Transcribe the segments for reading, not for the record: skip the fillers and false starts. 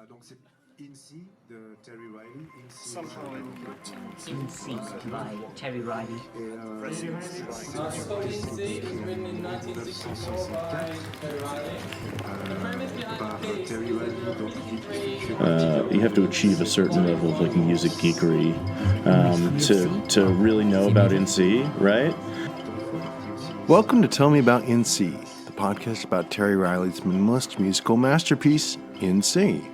Donc c'est INSEE de Terry Riley. INSEE by Terry Riley. INSEE was written in 1964 by Terry Riley. The premise behind the case you have to achieve a certain level of like music geekery to really know about INSEE, right? Welcome to Tell Me About INSEE, the podcast about Terry Riley's minimalist musical masterpiece, INSEE.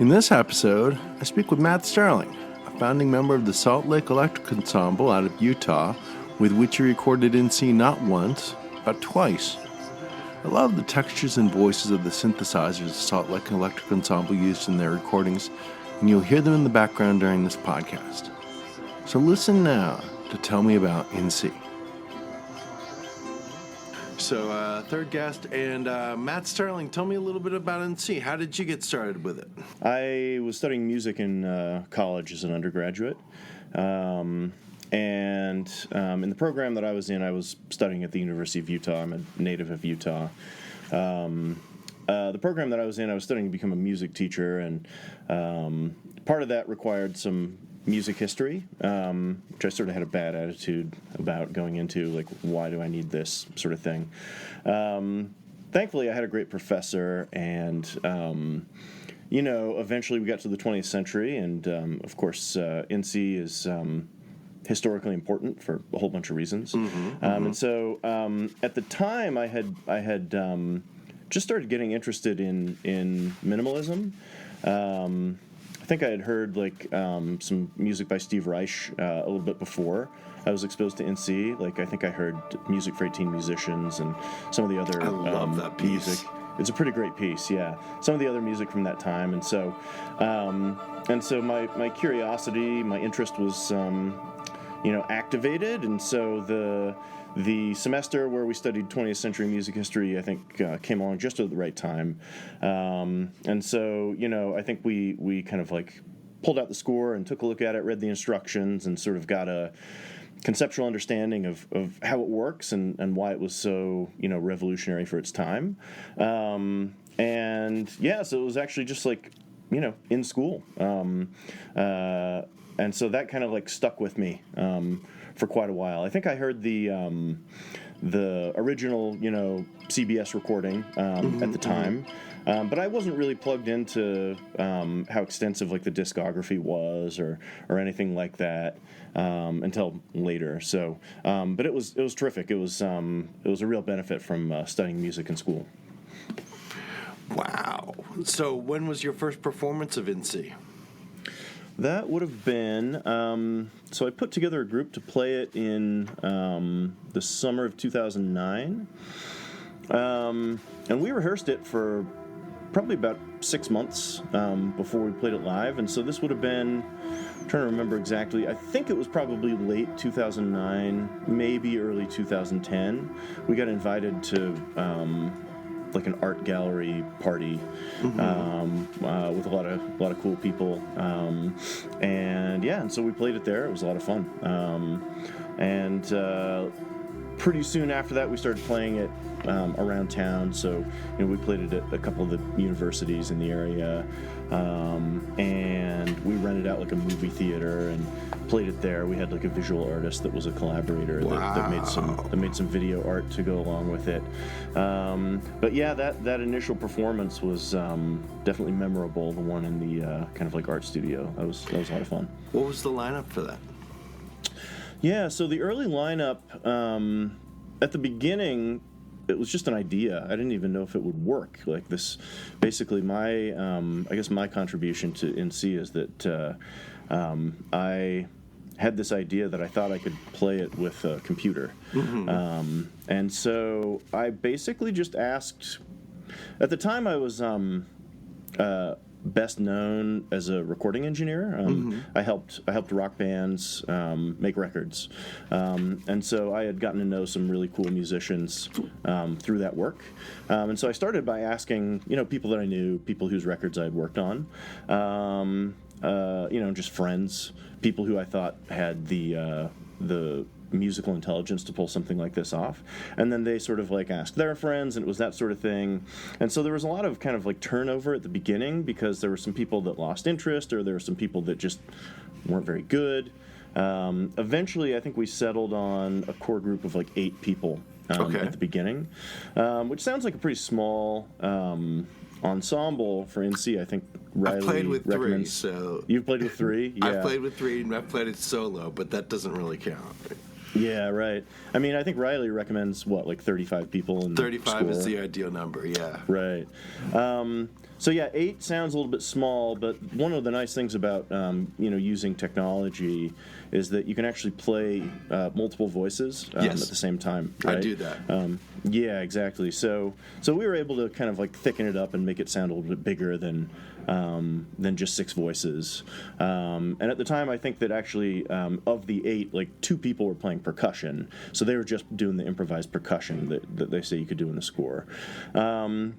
In this episode, I speak with Matt Starling, a founding member of the Salt Lake Electric Ensemble out of Utah, with which he recorded INSEE not once, but twice. I love the textures and voices of the synthesizers the Salt Lake Electric Ensemble used in their recordings, and you'll hear them in the background during this podcast. So listen now to Tell Me About INSEE. So, third guest, and Matt Starling, tell me a little bit about INSEE. How did you get started with it? I was studying music in college as an undergraduate. And in the program that I was in, I was studying at the University of Utah. I'm a native of Utah. The program that I was in, I was studying to become a music teacher, and part of that required some music history, which I sort of had a bad attitude about going into, like, why do I need this sort of thing. Thankfully, I had a great professor, and eventually we got to the 20th century, and of course, INSEE is historically important for a whole bunch of reasons. And so at the time, I had just started getting interested in minimalism. I think I had heard some music by Steve Reich a little bit before I was exposed to INSEE. Like, I think I heard Music for 18 Musicians and some of the other I love that piece. music. It's a pretty great piece, yeah. Some of the other music from that time, and so my curiosity, my interest was activated, and so the semester where we studied 20th century music history, I think, came along just at the right time. And so, I think we kind of like pulled out the score and took a look at it, read the instructions, and sort of got a conceptual understanding of how it works and why it was so, revolutionary for its time. So it was actually just like, in school. And so that kind of like stuck with me for quite a while. I think I heard the original, CBS recording at the time, but I wasn't really plugged into how extensive like the discography was or anything like that until later. So, but it was terrific. It was a real benefit from studying music in school. Wow. So when was your first performance of INSEE? That would have been, so I put together a group to play it in the summer of 2009. And we rehearsed it for probably about 6 months before we played it live. And so this would have been, I'm trying to remember exactly, I think it was probably late 2009, maybe early 2010. We got invited to like an art gallery party with a lot of cool people, and so we played it there. It was a lot of fun, and pretty soon after that we started playing it around town. So we played it at a couple of the universities in the area, and we rented out like a movie theater and played it there. We had like a visual artist that was a collaborator that made some video art to go along with it. But yeah, that initial performance was definitely memorable. The one in the kind of like art studio. That was a lot of fun. What was the lineup for that? Yeah, so the early lineup at the beginning, it was just an idea. I didn't even know if it would work. Like this, basically, my contribution to INSEE is that I had this idea that I thought I could play it with a computer. And so I basically just asked, at the time I was best known as a recording engineer. I helped rock bands make records. And so I had gotten to know some really cool musicians through that work. And so I started by asking, people that I knew, people whose records I had worked on, just friends, people who I thought had the musical intelligence to pull something like this off. And then they sort of like asked their friends, and it was that sort of thing. And so there was a lot of kind of like turnover at the beginning because there were some people that lost interest, or there were some people that just weren't very good. Eventually, I think we settled on a core group of like 8 people at the beginning, which sounds like a pretty small ensemble for NC. I think Riley I've played with 3, recommends. so You've played with 3? Yeah. I've played with 3, and I've played it solo, but that doesn't really count. Yeah, right. I mean, I think Riley recommends, like 35 people in 35 score. is the ideal number, yeah. Right. So yeah, 8 sounds a little bit small, but one of the nice things about using technology is that you can actually play multiple voices Yes. at the same time. Right? I do that. Yeah, exactly. So we were able to kind of like thicken it up and make it sound a little bit bigger than just 6 voices. And at the time, I think that actually of the 8, like 2 people were playing percussion, so they were just doing the improvised percussion that they say you could do in the score. And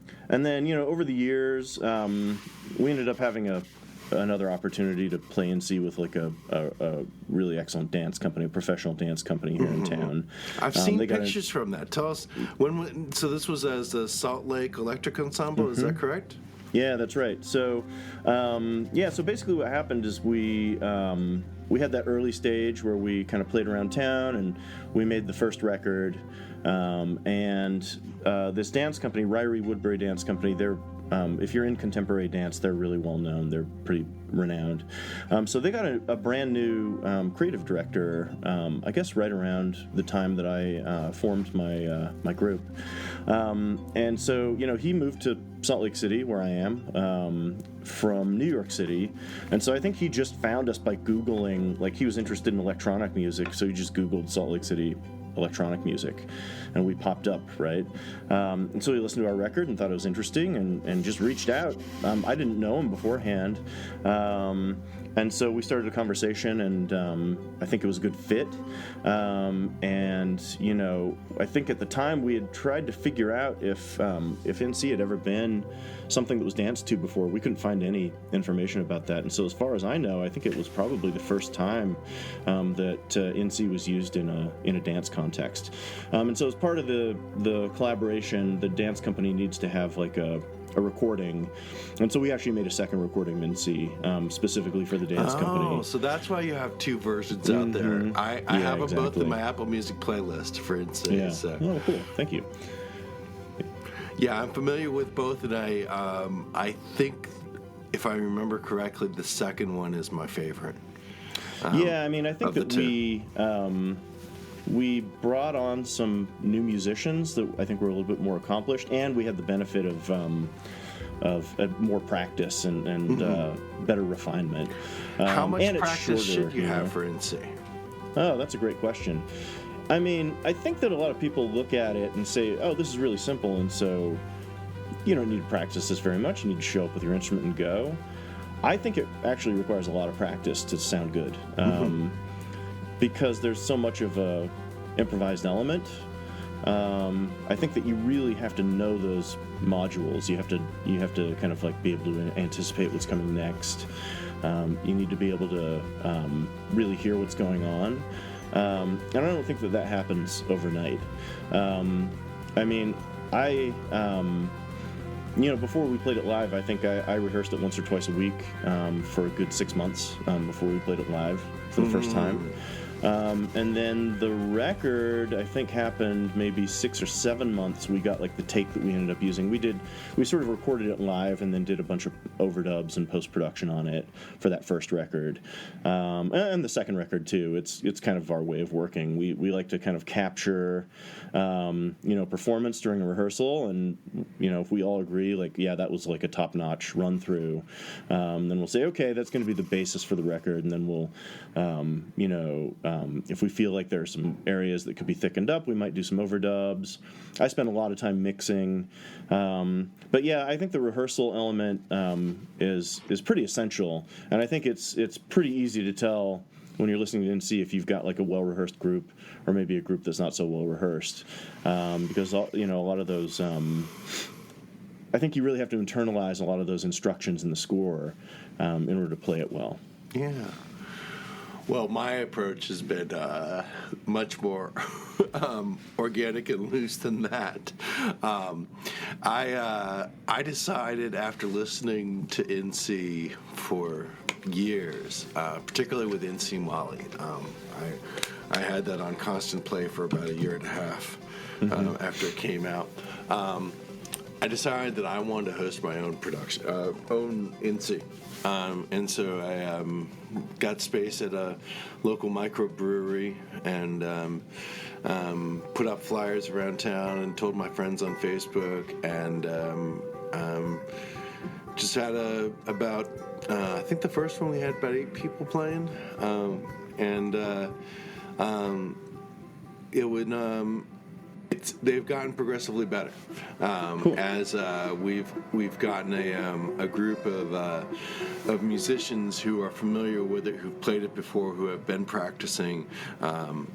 then over the years, we ended up having another opportunity to play NC with like a really excellent dance company, a professional dance company here in town. I've seen pictures from that. Tell us, so this was as the Salt Lake Electric Ensemble, is that correct? Yeah, that's right. So, so basically what happened is we had that early stage where we kind of played around town, and we made the first record. And this dance company, Ryrie Woodbury Dance Company, they're if you're in contemporary dance, they're really well known. They're pretty renowned. So they got a brand new creative director, I guess right around the time that I formed my group. And so, he moved to Salt Lake City, where I am, from New York City. And so I think he just found us by Googling, like he was interested in electronic music, so he just Googled Salt Lake City electronic music, and we popped up, right? And so he listened to our record and thought it was interesting, and just reached out. I didn't know him beforehand, and so we started a conversation, and I think it was a good fit. And I think at the time we had tried to figure out if NC had ever been something that was danced to before. We couldn't find any information about that, and so as far as I know, I think it was probably the first time that NC was used in a dance context. And so as part of the collaboration, the dance company needs to have like a recording, and so we actually made a second recording in NC specifically for the dance company. Oh, so that's why you have 2 versions out there. I have them both in my Apple Music playlist for NC. Yeah. So. Oh, cool. Thank you. Yeah, I'm familiar with both, and I think, if I remember correctly, the second one is my favorite. Yeah, I mean, I think that we brought on some new musicians that I think were a little bit more accomplished, and we had the benefit of more practice and better refinement. How much and practice shorter, should you have for NC? Oh, that's a great question. I mean, I think that a lot of people look at it and say, oh, this is really simple, and so you don't need to practice this very much. You need to show up with your instrument and go. I think it actually requires a lot of practice to sound good, because there's so much of a improvised element. I think that you really have to know those modules. You have to kind of like be able to anticipate what's coming next. You need to be able to really hear what's going on. And I don't think that happens overnight. I mean, before we played it live, I think I rehearsed it once or twice a week for a good 6 months before we played it live for the first time. And then the record, I think, happened maybe 6 or 7 months. We got like the take that we ended up using. We sort of recorded it live and then did a bunch of overdubs and post-production on it for that first record. And the second record too. It's kind of our way of working. We like to kind of capture, performance during a rehearsal, and if we all agree, like, yeah, that was like a top-notch run-through, then we'll say, okay, that's going to be the basis for the record, and then we'll, if we feel like there are some areas that could be thickened up, we might do some overdubs. I spend a lot of time mixing. But yeah, I think the rehearsal element is pretty essential. And I think it's pretty easy to tell when you're listening to NC if you've got like a well-rehearsed group or maybe a group that's not so well-rehearsed. Because, a lot of those... I think you really have to internalize a lot of those instructions in the score in order to play it well. Yeah. Well, my approach has been much more organic and loose than that. I decided after listening to NC for years, particularly with NC Molly, I had that on constant play for about a year and a half after it came out. I decided that I wanted to host my own production, own NC. And so I got space at a local microbrewery and put up flyers around town and told my friends on Facebook and just had about, I think the first one we had about 8 people playing. It would... they've gotten progressively better Cool. as we've gotten a group of musicians who are familiar with it, who've played it before, who have been practicing.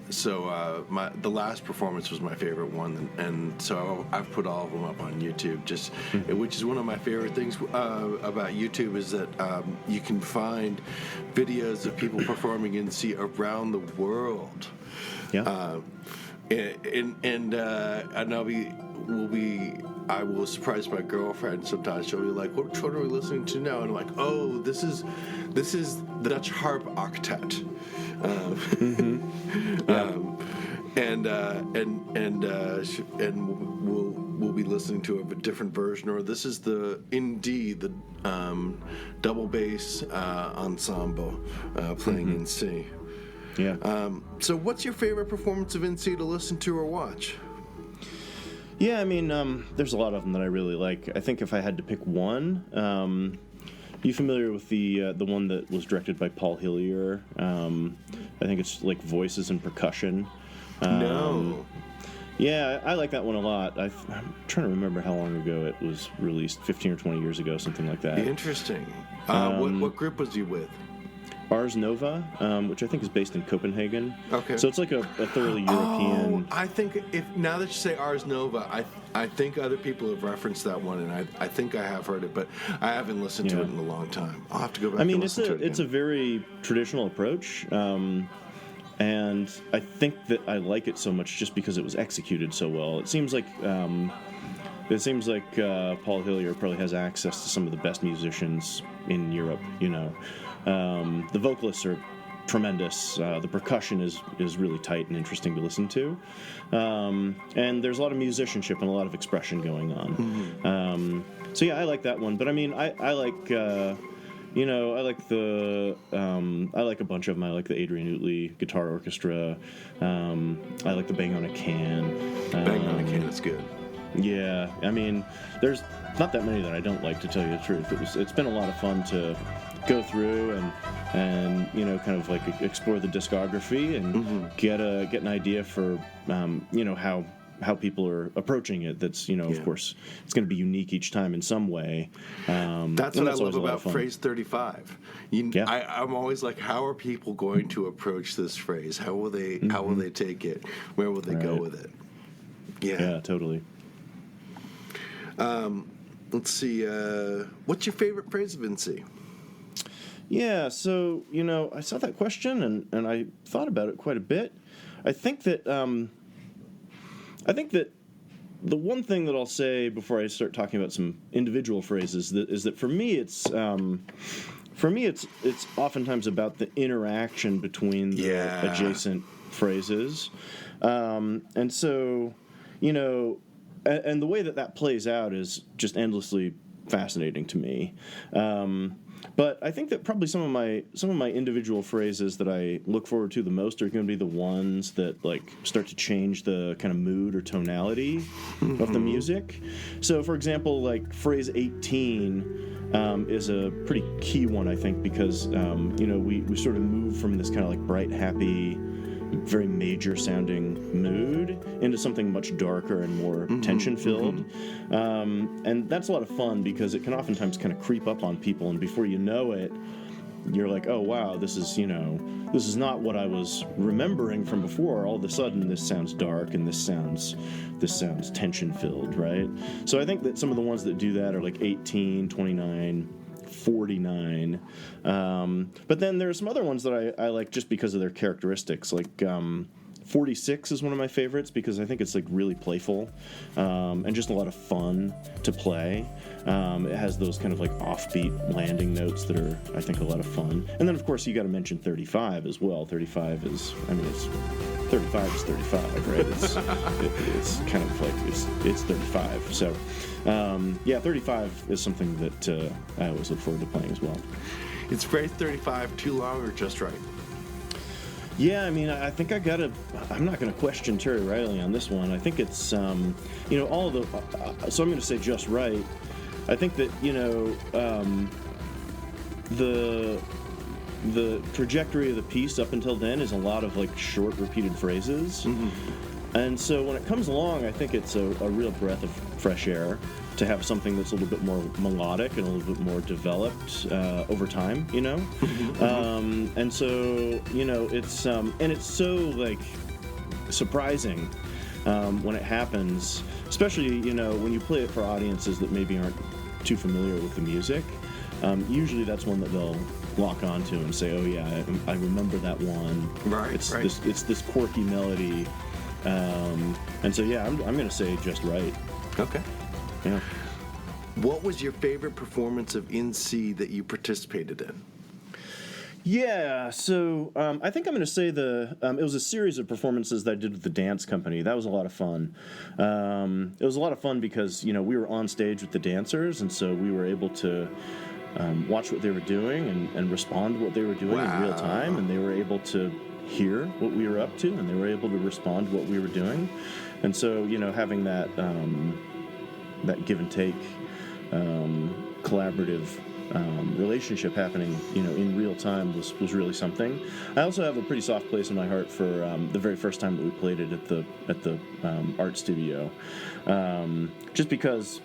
So the last performance was my favorite one, and so I've put all of them up on YouTube. Which is one of my favorite things about YouTube is that you can find videos of people performing in C around the world. Yeah. And I will surprise my girlfriend sometimes. She'll be like, "What are we listening to now?" And I'm like, "Oh, this is the Dutch harp octet." And we'll be listening to a different version, or this is the double bass ensemble playing in C. Yeah. So what's your favorite performance of NC to listen to or watch? Yeah, I mean, there's a lot of them that I really like. I think if I had to pick one, you familiar with the one that was directed by Paul Hillier? I think it's like voices and percussion. No. Yeah, I like that one a lot. I'm trying to remember how long ago it was released, 15 or 20 years ago, something like that. Interesting. What group was he with? Ars Nova, which I think is based in Copenhagen. Okay. So it's like a thoroughly European... Oh, I think now that you say Ars Nova, I think other people have referenced that one, and I think I have heard it, but I haven't listened to it in a long time. I'll have to go back and listen to it again. It's a very traditional approach, and I think that I like it so much just because it was executed so well. It seems like Paul Hillier probably has access to some of the best musicians in Europe, you know. The vocalists are tremendous. The percussion is really tight and interesting to listen to. And there's a lot of musicianship and a lot of expression going on. Mm-hmm. So yeah, I like that one. But I mean, I like, I like a bunch of them. I like the Adrian Utley Guitar Orchestra. I like the Bang on a Can. Bang on a Can is good. Yeah, I mean, there's not that many that I don't like, to tell you the truth. It's been a lot of fun to go through and kind of like explore the discography and get an idea for how people are approaching it. That's of course it's going to be unique each time in some way. That's what I love about Phrase 35. I'm always like, how are people going to approach this phrase? How will they take it? Where will they go with it? Yeah, totally. Let's see. What's your favorite phrase of NC? Yeah, so I saw that question and I thought about it quite a bit. I think that the one thing that I'll say before I start talking about some individual phrases is that for me it's oftentimes about the interaction between the adjacent phrases, and so and the way that plays out is just endlessly fascinating to me. But I think that probably some of my individual phrases that I look forward to the most are going to be the ones that like start to change the kind of mood or tonality of the music. So, for example, like phrase 18 is a pretty key one, I think, because we sort of move from this kind of like bright, happy, very major sounding mood into something much darker and more tension filled, and that's a lot of fun because it can oftentimes kind of creep up on people, and before you know it you're like, oh wow, this is not what I was remembering from before. All of a sudden this sounds dark and this sounds tension filled, right? So I think that some of the ones that do that are like 18, 29, 49. But then there are some other ones that I like just because of their characteristics. Like 46 is one of my favorites because I think it's like really playful and just a lot of fun to play. It has those kind of like offbeat landing notes that are, I think, a lot of fun. And then, of course, you got to mention 35 as well. 35 is, I mean, it's 35 is 35, right? It's kind of like it's 35. So, yeah, 35 is something that I always look forward to playing as well. Is phrase 35 too long or just right? Yeah, I mean, I think I'm not going to question Terry Riley on this one. I think it's, all of the, so I'm going to say just right. I think that, the trajectory of the piece up until then is a lot of like short repeated phrases. Mm-hmm. And so when it comes along, I think it's a real breath of fresh air to have something that's a little bit more melodic and a little bit more developed over time, Mm-hmm. And so, it's so like surprising when it happens, especially, when you play it for audiences that maybe aren't too familiar with the music. Usually that's one that they'll lock onto and say, oh yeah, I remember that one. Right, it's right. this quirky melody. And so, yeah, I'm going to say just right. Okay. Yeah. What was your favorite performance of In C that you participated in? Yeah, so I think I'm going to say it was a series of performances that I did with the dance company. That was a lot of fun. It was a lot of fun because, we were on stage with the dancers, and so we were able to watch what they were doing and respond to what they were doing in real time, and they were able to hear what we were up to, and they were able to respond to what we were doing. And so, having that give and take collaborative relationship happening, in real time was really something. I also have a pretty soft place in my heart for the very first time that we played it at the art studio, just because,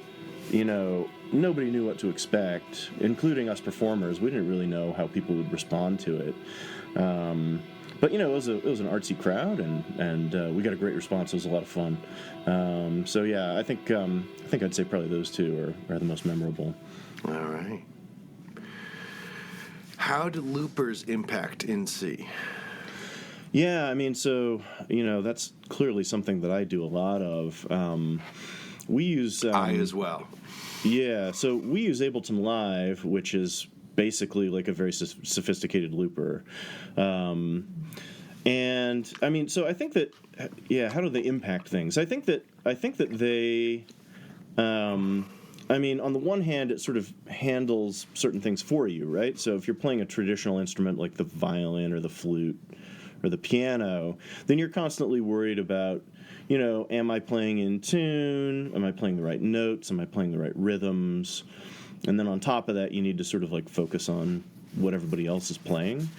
nobody knew what to expect, including us performers. We didn't really know how people would respond to it. But it was an artsy crowd, and we got a great response. It was a lot of fun. So yeah, I think I'd say probably those two are the most memorable. All right. How do loopers impact In C? Yeah, I mean, so that's clearly something that I do a lot of. We use I as well. Yeah, so we use Ableton Live, which is basically like a very sophisticated looper. And I mean, so I think that, how do they impact things? I think that they, I mean, on the one hand, it sort of handles certain things for you, right? So if you're playing a traditional instrument like the violin or the flute or the piano, then you're constantly worried about, am I playing in tune? Am I playing the right notes? Am I playing the right rhythms? And then on top of that, you need to sort of like focus on what everybody else is playing.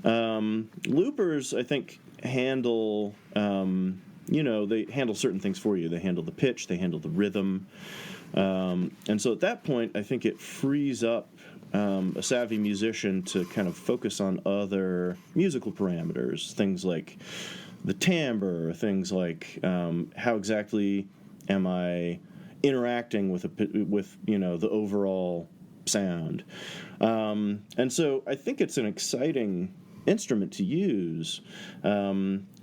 Loopers, I think, handle, they handle certain things for you. They handle the pitch, they handle the rhythm. And so at that point, I think it frees up a savvy musician to kind of focus on other musical parameters, things like the timbre, things like how exactly am I interacting with the overall sound. And so I think it's an exciting instrument to use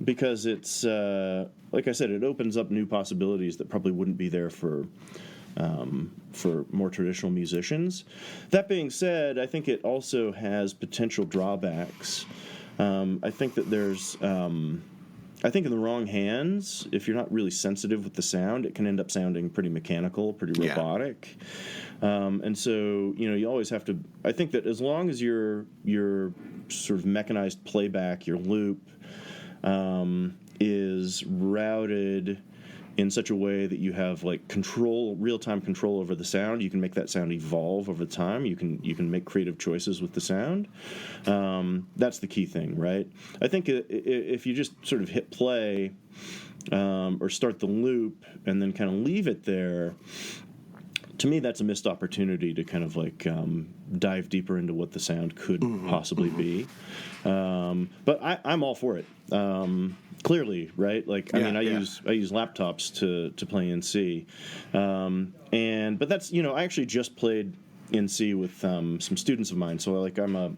because it's like I said, it opens up new possibilities that probably wouldn't be there for more traditional musicians. That being said, I think it also has potential drawbacks. I think that there's I think in the wrong hands, if you're not really sensitive with the sound, it can end up sounding pretty mechanical, pretty robotic. And so, you always have to, I think that as long as your sort of mechanized playback, your loop, is routed in such a way that you have like real-time control over the sound, you can make that sound evolve over time. You can make creative choices with the sound. That's the key thing, right? I think if you just sort of hit play or start the loop and then kind of leave it there, to me, that's a missed opportunity to kind of like dive deeper into what the sound could possibly be. But I'm all for it. Clearly, right? Like, I mean, I use laptops to play in C, but that's I actually just played NC with some students of mine. So I'm a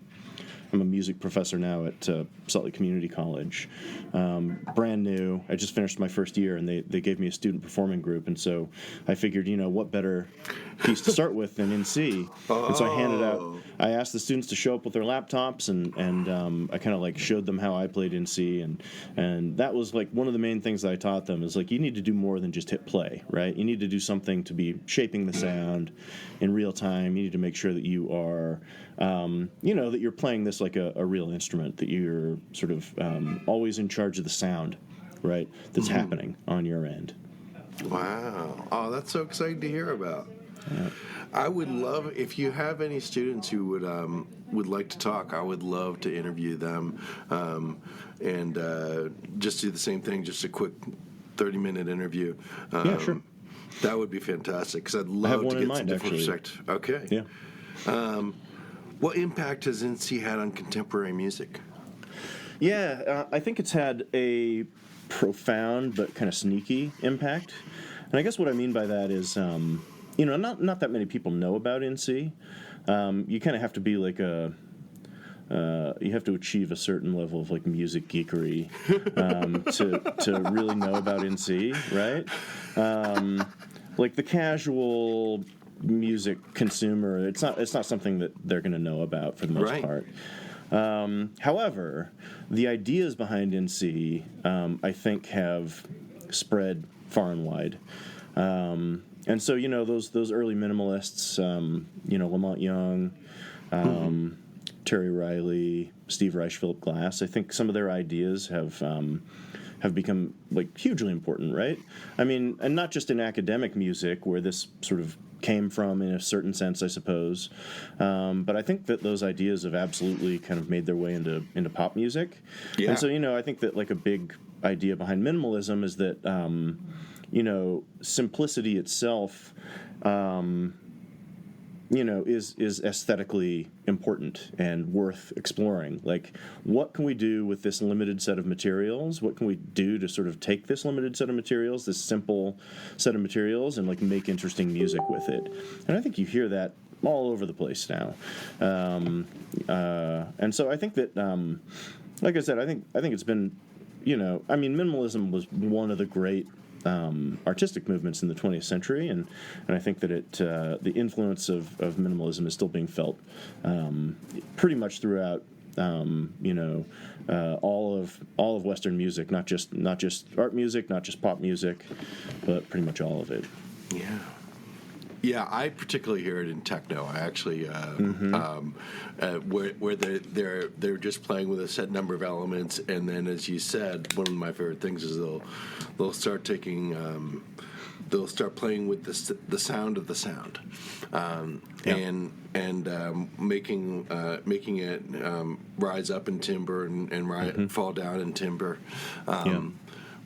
music professor now at Salt Lake Community College. Brand new. I just finished my first year, and they gave me a student performing group, and so I figured, what better piece to start with than NC. And so I handed out. I asked the students to show up with their laptops, and I kind of like showed them how I played NC, and that was like one of the main things that I taught them is like you need to do more than just hit play, right? You need to do something to be shaping the sound in real time. You need to make sure that you are, that you're playing this like a real instrument, that you're sort of always in charge of the sound, right, that's happening on your end. Wow. Oh, that's so exciting to hear about. Yeah. I would love, if you have any students who would like to talk, I would love to interview them and just do the same thing, just a quick 30-minute interview. Yeah, sure. That would be fantastic, because I'd love to get some different perspective. Okay. Yeah. What impact has NC had on contemporary music? Yeah, I think it's had a profound but kind of sneaky impact. And I guess what I mean by that is, not that many people know about NC. You kind of have to be like you have to achieve a certain level of like music geekery to really know about NC, right? Like the casual music consumer, it's not something that they're going to know about for the most part. However, the ideas behind NC, I think, have spread far and wide. And so, those early minimalists, Lamont Young, Terry Riley, Steve Reich, Philip Glass, I think some of their ideas have become like hugely important, right? I mean, and not just in academic music where this sort of came from in a certain sense, I suppose, but I think that those ideas have absolutely kind of made their way into pop music. Yeah. And so, I think that like a big idea behind minimalism is that, simplicity itself, is aesthetically important and worth exploring. Like, what can we do with this limited set of materials? What can we do to sort of take this limited set of materials, this simple set of materials, and like make interesting music with it? And I think you hear that all over the place now. And so I think that, like I said, I think it's been, minimalism was one of the great artistic movements in the 20th century, and I think that the influence of minimalism is still being felt pretty much throughout all of Western music, not just art music, not just pop music, but pretty much all of it. Yeah. Yeah, I particularly hear it in techno. I actually, where they're just playing with a set number of elements, and then, as you said, one of my favorite things is they'll start taking, they'll start playing with the sound of the sound, and making it rise up in timbre and fall down in timbre.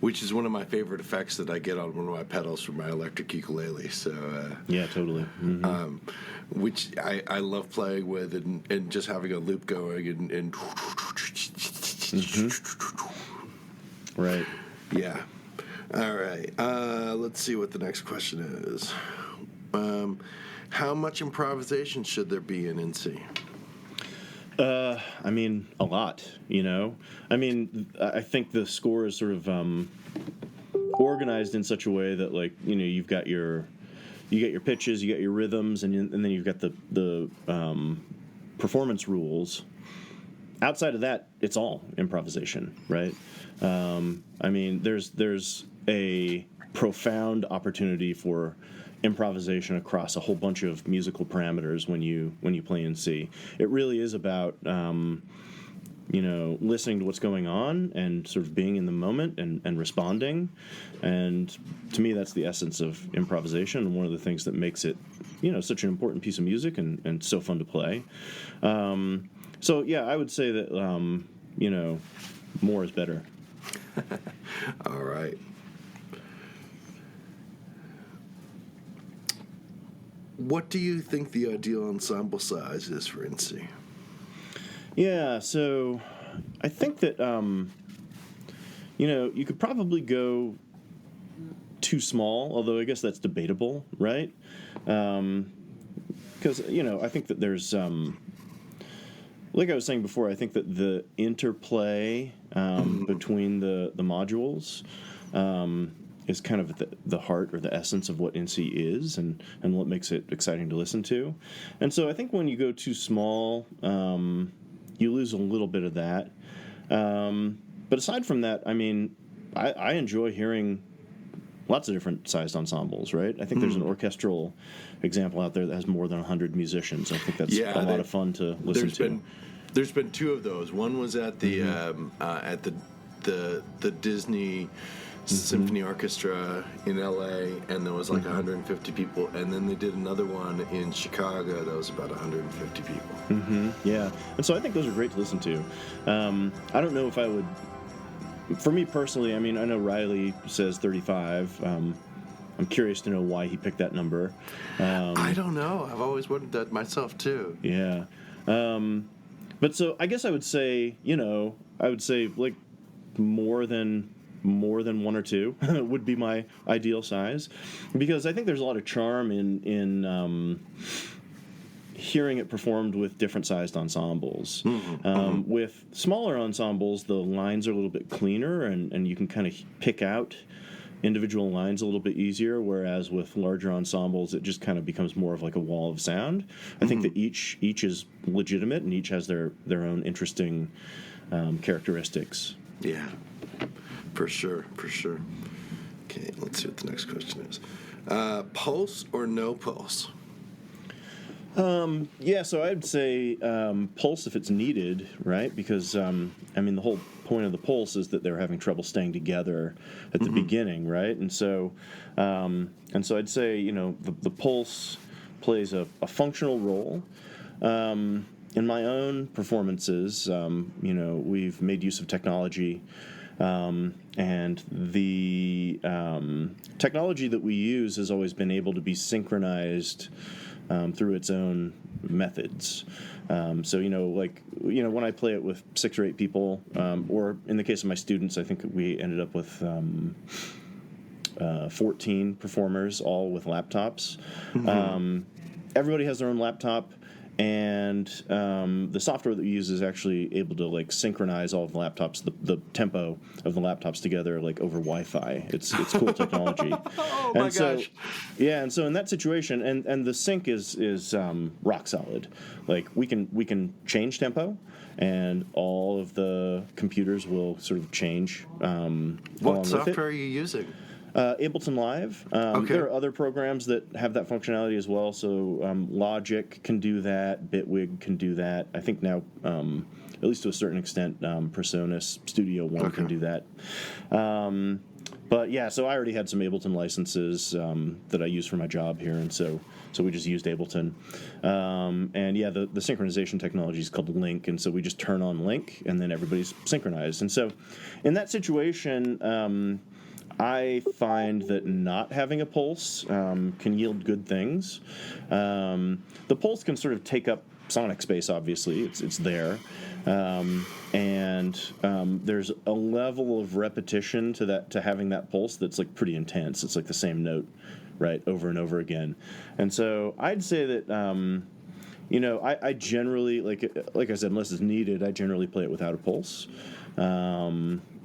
Which is one of my favorite effects that I get on one of my pedals for my electric ukulele. So yeah, totally. Which I love playing with and just having a loop going and right. Yeah. All right. Let's see what the next question is. How much improvisation should there be in NC? I mean, a lot, I mean, I think the score is sort of organized in such a way that, like, you've got your pitches, you got your rhythms, and then you've got the performance rules. Outside of that, it's all improvisation, right? I mean, there's a profound opportunity for improvisation across a whole bunch of musical parameters when you play NC. It really is about listening to what's going on and sort of being in the moment and responding. And to me, that's the essence of improvisation, and one of the things that makes it such an important piece of music and so fun to play. So yeah, I would say that more is better. All right. What do you think the ideal ensemble size is for NC? Yeah, so I think that, you could probably go too small, although I guess that's debatable, right? Kind because I think that there's like I was saying before, I think that the interplay between the modules is kind of the heart or the essence of what NC is and what makes it exciting to listen to. And so I think when you go too small, you lose a little bit of that. But aside from that, I mean, I enjoy hearing lots of different sized ensembles, right? I think there's an orchestral example out there that has more than 100 musicians. I think that's a lot of fun to listen to. There's been two of those. One was at the the Disney Symphony Orchestra in LA, and there was like 150 people, and then they did another one in Chicago that was about 150 people. Yeah, and so I think those are great to listen to. I don't know if I would, for me personally, I mean, I know Riley says 35. I'm curious to know why he picked that number. I don't know. I've always wondered that myself too. Yeah. But so I guess I would say, like more than one or two would be my ideal size, because I think there's a lot of charm in hearing it performed with different sized ensembles. With smaller ensembles, the lines are a little bit cleaner, and you can kind of pick out individual lines a little bit easier, whereas with larger ensembles it just kind of becomes more of like a wall of sound. I think that each is legitimate and each has their own interesting characteristics. Yeah, for sure. Okay, let's see what the next question is. Pulse or no pulse? Yeah, so I'd say pulse if it's needed, right? Because I mean, the whole point of the pulse is that they're having trouble staying together at the beginning, right? And so I'd say the pulse plays a functional role. In my own performances, we've made use of technology, and the technology that we use has always been able to be synchronized through its own methods. So, when I play it with 6 or 8 people, or in the case of my students, I think we ended up with 14 performers, all with laptops. Everybody has their own laptop, and the software that we use is actually able to synchronize all of the laptops, the tempo of the laptops together, over Wi-Fi. It's cool technology. Oh my gosh! Yeah, and so in that situation, and the sync is rock solid. We can change tempo, and all of the computers will sort of change. What software are you using? Ableton Live. Okay. There are other programs that have that functionality as well. So Logic can do that. Bitwig can do that. I think now, at least to a certain extent, Presonus Studio One can do that. But yeah, so I already had some Ableton licenses that I use for my job here, and so we just used Ableton. And yeah, the synchronization technology is called Link, and so we just turn on Link, and then everybody's synchronized. And so in that situation, I find that not having a pulse can yield good things. The pulse can sort of take up sonic space, obviously. It's there. And there's a level of repetition to having that pulse that's pretty intense. It's the same note, right, over and over again. And so I'd say that I generally, like I said, unless it's needed, I generally play it without a pulse.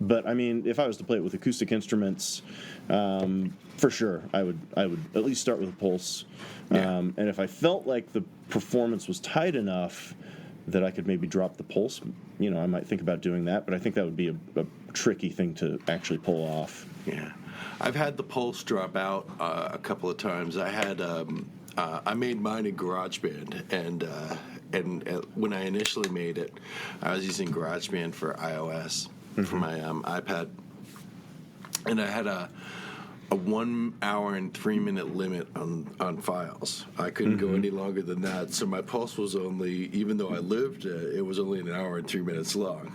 But I mean, if I was to play it with acoustic instruments, for sure, I would at least start with a pulse. And if I felt like the performance was tight enough that I could maybe drop the pulse, I might think about doing that. But I think that would be a tricky thing to actually pull off. Yeah, I've had the pulse drop out a couple of times. I had I made mine in GarageBand, and when I initially made it, I was using GarageBand for iOS for my iPad, and I had a 1 hour and 3 minute limit on files. I couldn't go any longer than that, so my pulse was only, even though I lived, it was only 1 hour and 3 minutes long.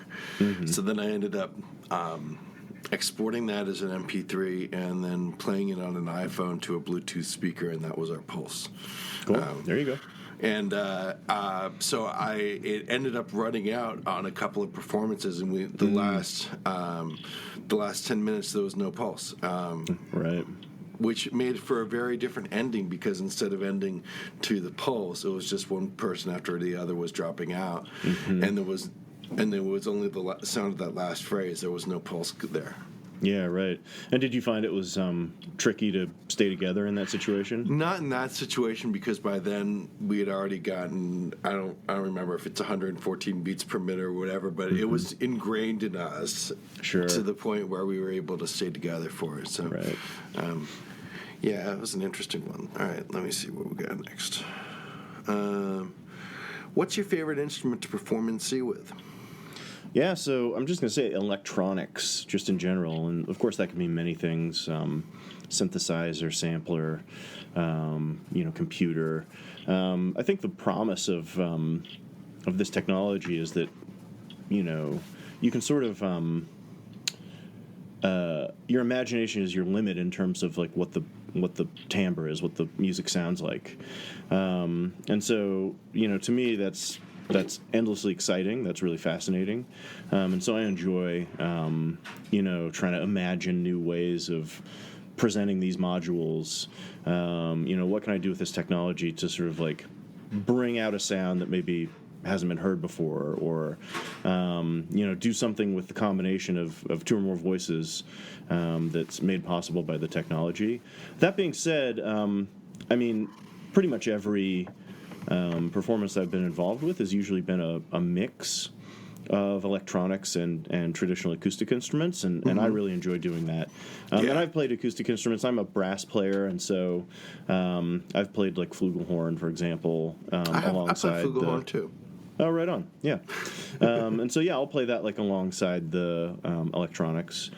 So then I ended up exporting that as an MP3 and then playing it on an iPhone to a Bluetooth speaker, and that was our pulse. Cool. There you go. And so it ended up running out on a couple of performances, and the last 10 minutes there was no pulse. Right. which made for a very different ending because instead of ending to the pulse, it was just one person after the other was dropping out, and there was only the sound of that last phrase. There was no pulse there. Yeah, right. And did you find it was tricky to stay together in that situation? Not in that situation, because by then we had already gotten, I don't remember if it's 114 beats per minute or whatever, but it was ingrained in us to the point where we were able to stay together for it. So, right. Yeah, it was an interesting one. All right, let me see what we got next. What's your favorite instrument to perform in C with? Yeah, so I'm just going to say electronics, just in general, and of course that can mean many things: synthesizer, sampler, computer. I think the promise of this technology is that you can sort of your imagination is your limit in terms of like what the timbre is, what the music sounds like, and so to me that's endlessly exciting. That's really fascinating. And so I enjoy, trying to imagine new ways of presenting these modules. What can I do with this technology to sort of like bring out a sound that maybe hasn't been heard before, or, do something with the combination of two or more voices that's made possible by the technology. That being said, pretty much every performance I've been involved with has usually been a mix of electronics and traditional acoustic instruments, and I really enjoy doing that. And I've played acoustic instruments. I'm a brass player, and so I've played like flugelhorn, for example, alongside. I play flugelhorn too. Oh, right on. Yeah. And so I'll play that like alongside the electronics.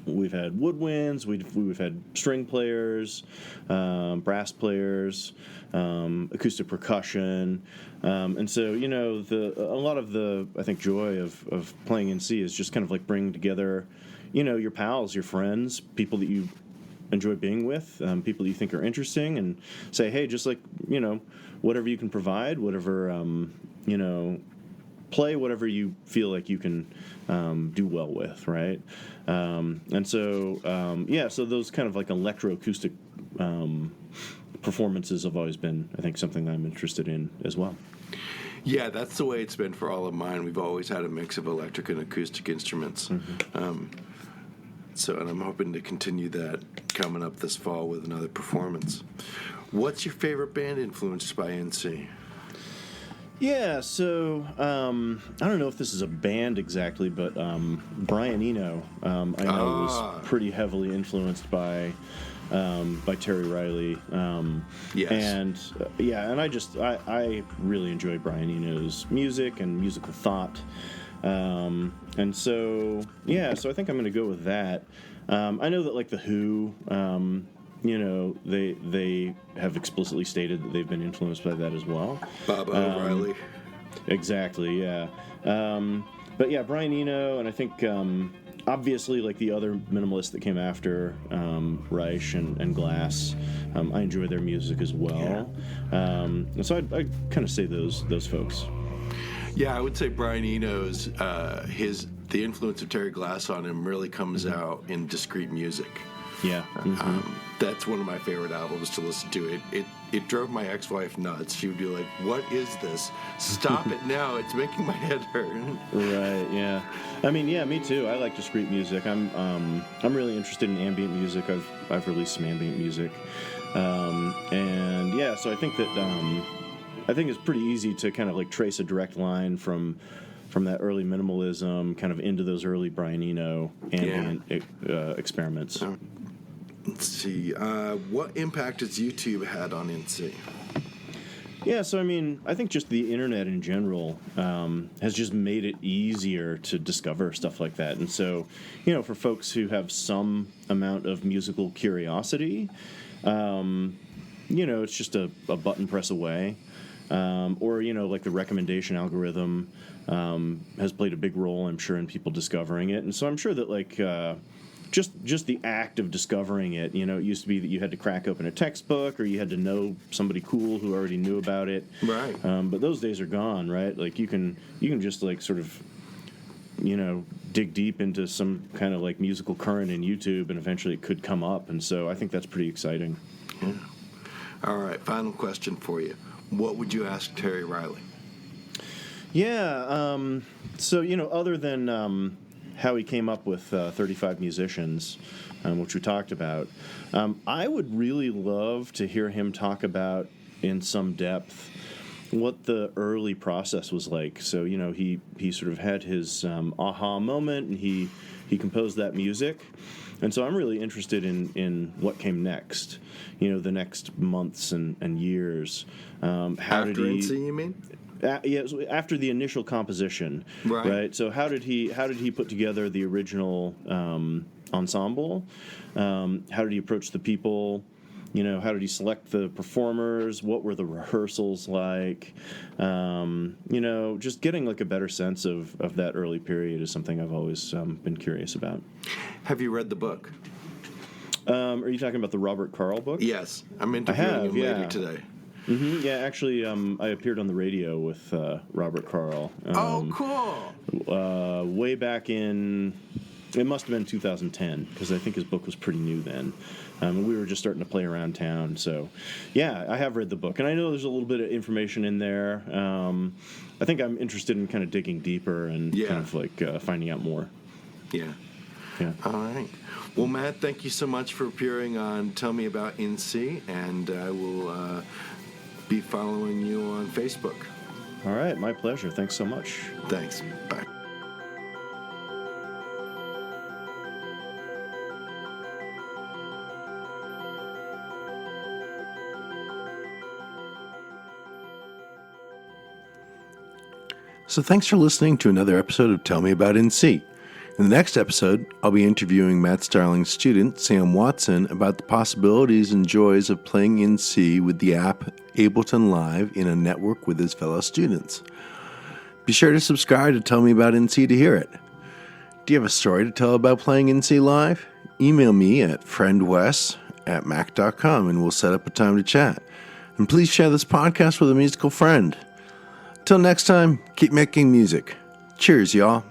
We've had woodwinds, we've had string players, brass players, acoustic percussion, and so a lot of the I think joy of playing in C is just kind of like bringing together, your pals, your friends, people that you enjoy being with, people that you think are interesting, and say, hey, just like whatever you can provide, whatever play whatever you feel like you can do well with, right? And so, so those kind of like electroacoustic performances have always been, I think, something that I'm interested in as well. Yeah, that's the way it's been for all of mine. We've always had a mix of electric and acoustic instruments. And I'm hoping to continue that coming up this fall with another performance. What's your favorite band influenced by NC? Yeah, so I don't know if this is a band exactly, but Brian Eno, I know was pretty heavily influenced by Terry Riley. Yes. And I really enjoy Brian Eno's music and musical thought. And so I think I'm going to go with that. I know that like the Who, they have explicitly stated that they've been influenced by that as well. Bob O'Reilly. Exactly, yeah. But yeah, Brian Eno, and I think obviously like the other minimalists that came after, Reich and Glass, I enjoy their music as well. Yeah. And so I'd kind of say those folks. Yeah, I would say Brian Eno's the influence of Terry Glass on him really comes out in discrete music. Yeah. That's one of my favorite albums to listen to. It drove my ex-wife nuts. She would be like, "What is this? Stop it now! It's making my head hurt." Right. Yeah. I mean, yeah, me too. I like discrete music. I'm really interested in ambient music. I've released some ambient music, and yeah. So I think that I think it's pretty easy to kind of like trace a direct line from that early minimalism kind of into those early Brian Eno ambient experiments. Let's see. What impact has YouTube had on NC? Yeah, so I mean, I think just the internet in general has just made it easier to discover stuff like that. And so, for folks who have some amount of musical curiosity, it's just a button press away. Or, like the recommendation algorithm has played a big role, I'm sure, in people discovering it. And so I'm sure that, like, just the act of discovering it, it used to be that you had to crack open a textbook or you had to know somebody cool who already knew about it. Right. But those days are gone, right? Like, you can just, like, sort of dig deep into some kind of like musical current in YouTube, and eventually it could come up. And so I think that's pretty exciting. Yeah. All right, final question for you. What would you ask Terry Riley? Yeah, so, other than how he came up with 35 musicians, which we talked about, I would really love to hear him talk about in some depth what the early process was like. So, he sort of had his aha moment, and he composed that music. And so I'm really interested in what came next, the next months and years. After NC, you mean? After the initial composition, right? So how did he put together the original ensemble? How did he approach the people? How did he select the performers? What were the rehearsals like? Just getting like a better sense of that early period is something I've always been curious about. Have you read the book? Are you talking about the Robert Carl book? Yes, I'm interviewing him later today. Mm-hmm. Yeah, actually, I appeared on the radio with Robert Carl. Cool. Way back in, it must have been 2010, because I think his book was pretty new then. We were just starting to play around town. So, yeah, I have read the book. And I know there's a little bit of information in there. I think I'm interested in kind of digging deeper and kind of like finding out more. Yeah. All right. Well, Matt, thank you so much for appearing on Tell Me About NC, and I will be following you on Facebook. All right, my pleasure. Thanks so much. Thanks. Bye. So thanks for listening to another episode of Tell Me About NC. In the next episode, I'll be interviewing Matt Starling's student, Sam Watson, about the possibilities and joys of playing NC with the app Ableton Live in a network with his fellow students. Be sure to subscribe to Tell Me About NC to hear it. Do you have a story to tell about playing NC Live? Email me at friendwes@mac.com and we'll set up a time to chat. And please share this podcast with a musical friend. Till next time, keep making music. Cheers, y'all.